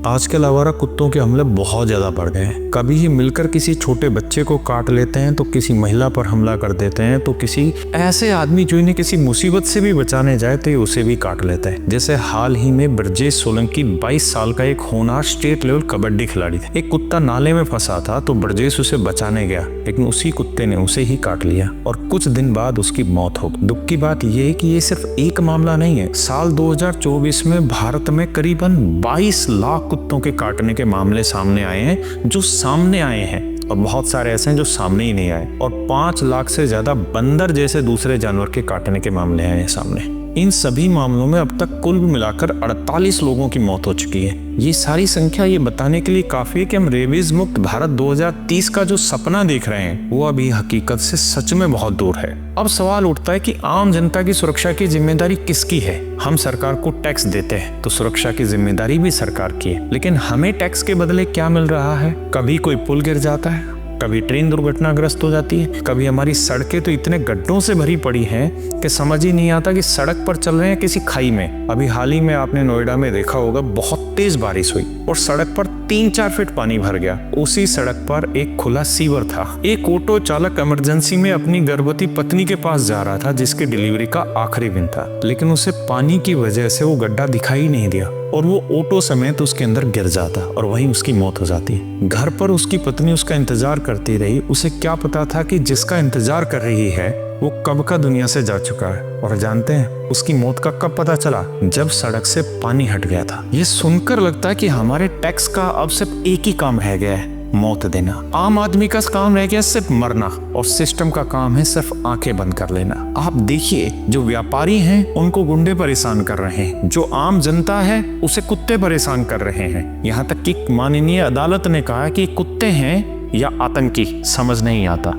आजकल आवारा कुत्तों के हमले बहुत ज्यादा बढ़ गए हैं। कभी ही मिलकर किसी छोटे बच्चे को काट लेते हैं, तो किसी महिला पर हमला कर देते हैं, तो किसी ऐसे आदमी जो इन्हें किसी मुसीबत से भी बचाने जाए तो ये उसे भी काट लेते हैं। जैसे हाल ही में ब्रजेश सोलंकी 22 साल का एक होनहार स्टेट लेवल कबड्डी खिलाड़ी था। एक कुत्ता नाले में फंसा था तो ब्रजेश उसे बचाने गया, लेकिन उसी कुत्ते ने उसे ही काट लिया और कुछ दिन बाद उसकी मौत हो गई। दुख की बात यह है कि ये सिर्फ एक मामला नहीं है। साल 2024 में भारत में करीबन 22 लाख कुत्तों के काटने के मामले सामने आए हैं, जो सामने आए हैं, और बहुत सारे ऐसे हैं जो सामने ही नहीं आए, और 5 लाख से ज्यादा बंदर जैसे दूसरे जानवर के काटने के मामले आए हैं सामने। इन सभी मामलों में अब तक कुल मिलाकर 48 लोगों की मौत हो चुकी है। ये सारी संख्या ये बताने के लिए काफी है कि हम रेबीज मुक्त भारत 2030 का जो सपना देख रहे हैं वो अभी हकीकत से सच में बहुत दूर है। अब सवाल उठता है कि आम जनता की सुरक्षा की जिम्मेदारी किसकी है? हम सरकार को टैक्स देते हैं तो सुरक्षा की जिम्मेदारी भी सरकार की है, लेकिन हमें टैक्स के बदले क्या मिल रहा है? कभी कोई पुल गिर जाता है, कभी ट्रेन दुर्घटनाग्रस्त हो जाती है, कभी हमारी सड़कें तो इतने गड्ढों से भरी पड़ी हैं कि समझ ही नहीं आता कि सड़क पर चल रहे हैं किसी खाई में। अभी हाल ही में आपने नोएडा में देखा होगा, बहुत तेज बारिश हुई और सड़क पर 3-4 फीट पानी भर गया। उसी सड़क पर एक खुला सीवर था। एक ऑटो चालक इमरजेंसी में अपनी गर्भवती पत्नी के पास जा रहा था, जिसके डिलीवरी का आखिरी दिन था, लेकिन उसे पानी की वजह से वो गड्ढा दिखाई नहीं दिया और वो ऑटो समेत उसके अंदर गिर जाता और वहीं उसकी मौत हो जाती है। घर पर उसकी पत्नी उसका इंतजार करती रही। उसे क्या पता था कि जिसका इंतजार कर रही है वो कब का दुनिया से जा चुका है। और जानते हैं उसकी मौत का कब पता चला? जब सड़क से पानी हट गया था। ये सुनकर लगता है कि हमारे टैक्स का अब सिर्फ एक ही काम रह गया है, मौत देना। आम आदमी का काम रह गया सिर्फ मरना, और सिस्टम का काम है सिर्फ आंखें बंद कर लेना। आप देखिए, जो व्यापारी हैं उनको गुंडे परेशान कर रहे हैं, जो आम जनता है उसे कुत्ते परेशान कर रहे हैं। यहाँ तक कि माननीय अदालत ने कहा कि कुत्ते हैं या आतंकी, समझ नहीं आता।